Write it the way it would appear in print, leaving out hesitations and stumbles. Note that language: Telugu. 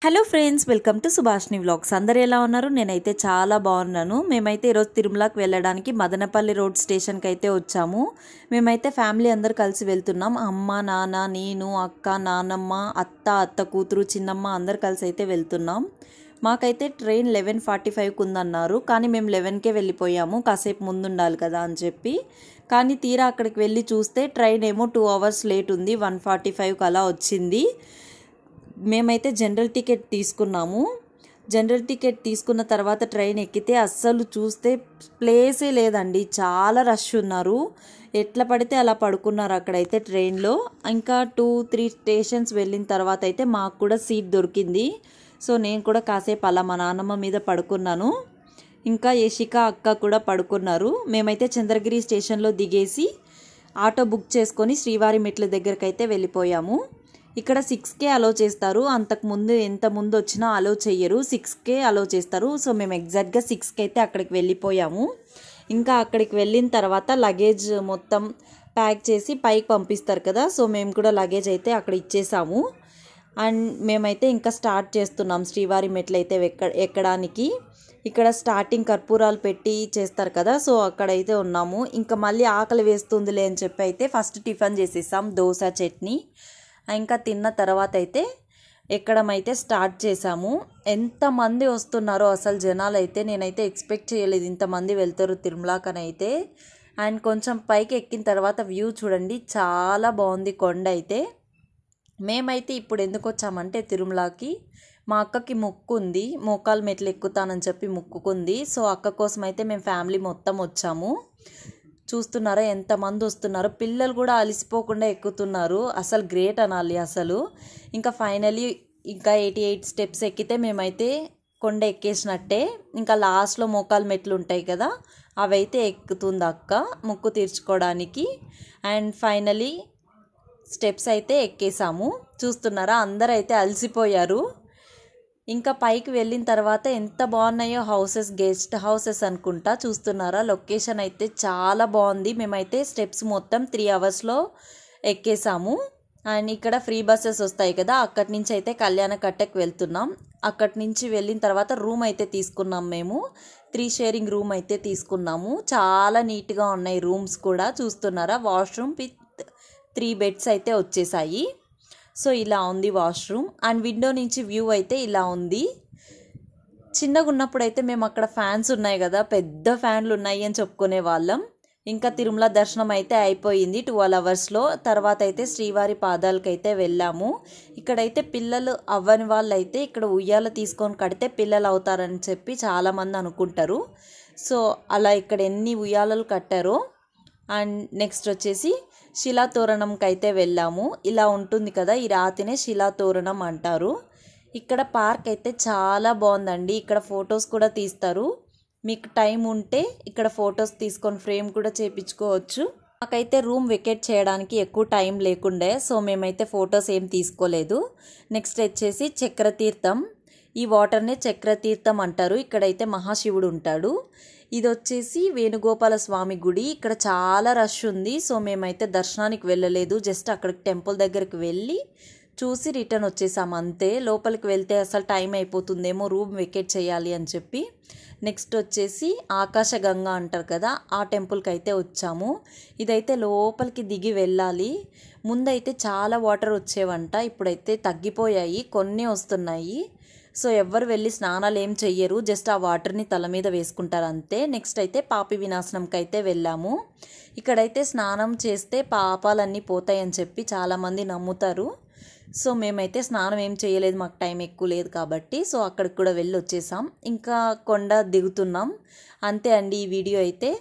Hello friends, welcome to Subhashini vlogs. అందరు ఎలా ఉన్నారు? నేనైతే చాలా బాగున్నాను. మేమైతే ఈరోజు తిరుమలకి వెళ్ళడానికి మదనపల్లి రోడ్ స్టేషన్కి అయితే వచ్చాము. మేమైతే ఫ్యామిలీ అందరు కలిసి వెళ్తున్నాం. అమ్మ, నాన్న, నేను, అక్క, నాన్నమ్మ, అత్త కూతురు, చిన్నమ్మ అందరు కలిసి అయితే వెళ్తున్నాం. మాకైతే ట్రైన్ 11:45కి ఉందన్నారు, కానీ మేము 11కే వెళ్ళిపోయాము, కాసేపు ముందు ఉండాలి కదా అని చెప్పి. కానీ తీరా అక్కడికి వెళ్ళి చూస్తే ట్రైన్ ఏమో 2 hours లేట్ ఉంది, 1:45కి అలా వచ్చింది. మేమైతే జనరల్ టికెట్ తీసుకున్నాము. జనరల్ టికెట్ తీసుకున్న తర్వాత ట్రైన్ ఎక్కితే అస్సలు చూస్తే ప్లేసే లేదండి, చాలా రష్ ఉన్నారు. ఎట్లా పడితే అలా పడుకున్నారు అక్కడైతే ట్రైన్లో. ఇంకా 2-3 స్టేషన్స్ వెళ్ళిన తర్వాత అయితే మాకు కూడా సీట్ దొరికింది. సో నేను కూడా కాసేపు అలా మా నాన్నమ్మ మీద పడుకున్నాను. ఇంకా యశిక అక్క కూడా పడుకున్నారు. మేమైతే చంద్రగిరి స్టేషన్లో దిగేసి ఆటో బుక్ చేసుకొని శ్రీవారి మెట్ల దగ్గరికి అయితే వెళ్ళిపోయాము. ఇక్కడ 6కే అలో చేస్తారు, అంతకుముందు ఎంత ముందు వచ్చినా అలో చెయ్యరు, 6కే అలో చేస్తారు. సో మేము ఎగ్జాక్ట్గా 6కి అయితే అక్కడికి వెళ్ళిపోయాము. ఇంకా అక్కడికి వెళ్ళిన తర్వాత లగేజ్ మొత్తం ప్యాక్ చేసి పైకి పంపిస్తారు కదా, సో మేము కూడా లగేజ్ అయితే అక్కడ ఇచ్చేసాము. అండ్ మేమైతే ఇంకా స్టార్ట్ చేస్తున్నాం శ్రీవారి మెట్లు అయితే ఎక్కడానికి. ఇక్కడ స్టార్టింగ్ కర్పూరాలు పెట్టి చేస్తారు కదా, సో అక్కడైతే ఉన్నాము. ఇంకా మళ్ళీ ఆకలి వేస్తుందిలే అని చెప్పి అయితే ఫస్ట్ టిఫిన్ చేసేసాం, దోశ చట్నీ. ఇంకా తిన్న తర్వాత అయితే ఎక్కడం అయితే స్టార్ట్ చేసాము. ఎంతమంది వస్తున్నారో అసలు జనాలు అయితే నేనైతే ఎక్స్పెక్ట్ చేయలేదు ఇంతమంది వెళ్తారు తిరుమలకని అయితే. అండ్ కొంచెం పైకి ఎక్కిన తర్వాత వ్యూ చూడండి, చాలా బాగుంది కొండ అయితే. మేమైతే ఇప్పుడు ఎందుకు వచ్చామంటే తిరుమలకి మా అక్కకి మొక్కు ఉంది, మోకాలు మెట్లు ఎక్కుతానని చెప్పి మొక్కుకుంది. సో అక్క కోసం అయితే మేము ఫ్యామిలీ మొత్తం వచ్చాము. చూస్తున్నారా ఎంతమంది వస్తున్నారో, పిల్లలు కూడా అలసిపోకుండా ఎక్కుతున్నారు, అసలు గ్రేట్ అనాలి అసలు. ఇంకా ఫైనలీ ఇంకా 88 స్టెప్స్ ఎక్కితే మేమైతే కొండ ఎక్కేసినట్టే. ఇంకా లాస్ట్లో మోకాలు మెట్లు ఉంటాయి కదా, అవైతే ఎక్కుతుంది అక్క మొక్కు తీర్చుకోవడానికి. అండ్ ఫైనలీ స్టెప్స్ అయితే ఎక్కేసాము. చూస్తున్నారా అందరూ అయితే అలసిపోయారు. ఇంకా పైకి వెళ్ళిన తర్వాత ఎంత బాగున్నాయో హౌసెస్, గెస్ట్ హౌసెస్ అనుకుంటా. చూస్తున్నారా లొకేషన్ అయితే చాలా బాగుంది. మేమైతే స్టెప్స్ మొత్తం 3 hours ఎక్కేసాము. అండ్ ఇక్కడ ఫ్రీ బస్సెస్ వస్తాయి కదా, అక్కడి నుంచి అయితే కళ్యాణ కట్టకి వెళ్తున్నాం. అక్కడి నుంచి వెళ్ళిన తర్వాత రూమ్ అయితే తీసుకున్నాం మేము, 3 sharing రూమ్ అయితే తీసుకున్నాము. చాలా నీట్గా ఉన్నాయి రూమ్స్ కూడా. చూస్తున్నారా వాష్రూమ్ విత్ 3 beds అయితే వచ్చేసాయి. సో ఇలా ఉంది వాష్రూమ్. అండ్ విండో నుంచి వ్యూ అయితే ఇలా ఉంది. చిన్నగా ఉన్నప్పుడు అయితే మేము అక్కడ ఫ్యాన్స్ ఉన్నాయి కదా, పెద్ద ఫ్యాన్లు ఉన్నాయి అని చెప్పుకునే వాళ్ళం. ఇంకా తిరుమల దర్శనం అయితే అయిపోయింది 12 hours. తర్వాత అయితే శ్రీవారి పాదాలకైతే వెళ్ళాము. ఇక్కడైతే పిల్లలు అవ్వని వాళ్ళు అయితే ఇక్కడ ఉయ్యాల తీసుకొని కడితే పిల్లలు అవుతారని చెప్పి చాలామంది అనుకుంటారు. సో అలా ఇక్కడ ఎన్ని ఉయ్యాలలు కట్టారో. అండ్ నెక్స్ట్ వచ్చేసి శిలాతోరణంకి అయితే వెళ్ళాము. ఇలా ఉంటుంది కదా, ఈ రాతినే శిలాతోరణం అంటారు. ఇక్కడ పార్క్ అయితే చాలా బాగుందండి. ఇక్కడ ఫొటోస్ కూడా తీస్తారు, మీకు టైం ఉంటే ఇక్కడ ఫొటోస్ తీసుకొని ఫ్రేమ్ కూడా చేయించుకోవచ్చు. మాకైతే రూమ్ వెకేట్ చేయడానికి ఎక్కువ టైం లేకుండే, సో మేమైతే ఫొటోస్ ఏం తీసుకోలేదు. నెక్స్ట్ వచ్చేసి చక్రతీర్థం. ఈ వాటర్నే చక్రతీర్థం అంటారు. ఇక్కడైతే మహాశివుడు ఉంటాడు. ఇది వచ్చేసి వేణుగోపాల స్వామి గుడి. ఇక్కడ చాలా రష్ ఉంది, సో మేమైతే దర్శనానికి వెళ్ళలేదు, జస్ట్ అక్కడికి టెంపుల్ దగ్గరికి వెళ్ళి చూసి రిటర్న్ వచ్చేసాము అంతే. లోపలికి వెళ్తే అసలు టైం అయిపోతుందేమో, రూమ్ వెకేట్ చేయాలి అని చెప్పి. నెక్స్ట్ వచ్చేసి ఆకాశగంగా అంటారు కదా, ఆ టెంపుల్కి అయితే వచ్చాము. ఇదైతే లోపలికి దిగి వెళ్ళాలి. ముందైతే చాలా వాటర్ వచ్చేవంట, ఇప్పుడైతే తగ్గిపోయాయి, కొన్ని వస్తున్నాయి. సో ఎవ్వరు వెళ్ళి స్నానాలు ఏం చెయ్యరు, జస్ట్ ఆ వాటర్ని తల మీద వేసుకుంటారు అంతే. నెక్స్ట్ అయితే పాపి వినాశనంకి అయితే వెళ్ళాము. ఇక్కడైతే స్నానం చేస్తే పాపాలన్నీ పోతాయని చెప్పి చాలామంది నమ్ముతారు. సో మేమైతే స్నానం ఏం చేయలేదు, మాకు టైం ఎక్కువ లేదు కాబట్టి. సో అక్కడికి కూడా వెళ్ళి వచ్చేసాం. ఇంకా కొండ దిగుతున్నాం అంతే అండి ఈ వీడియో అయితే.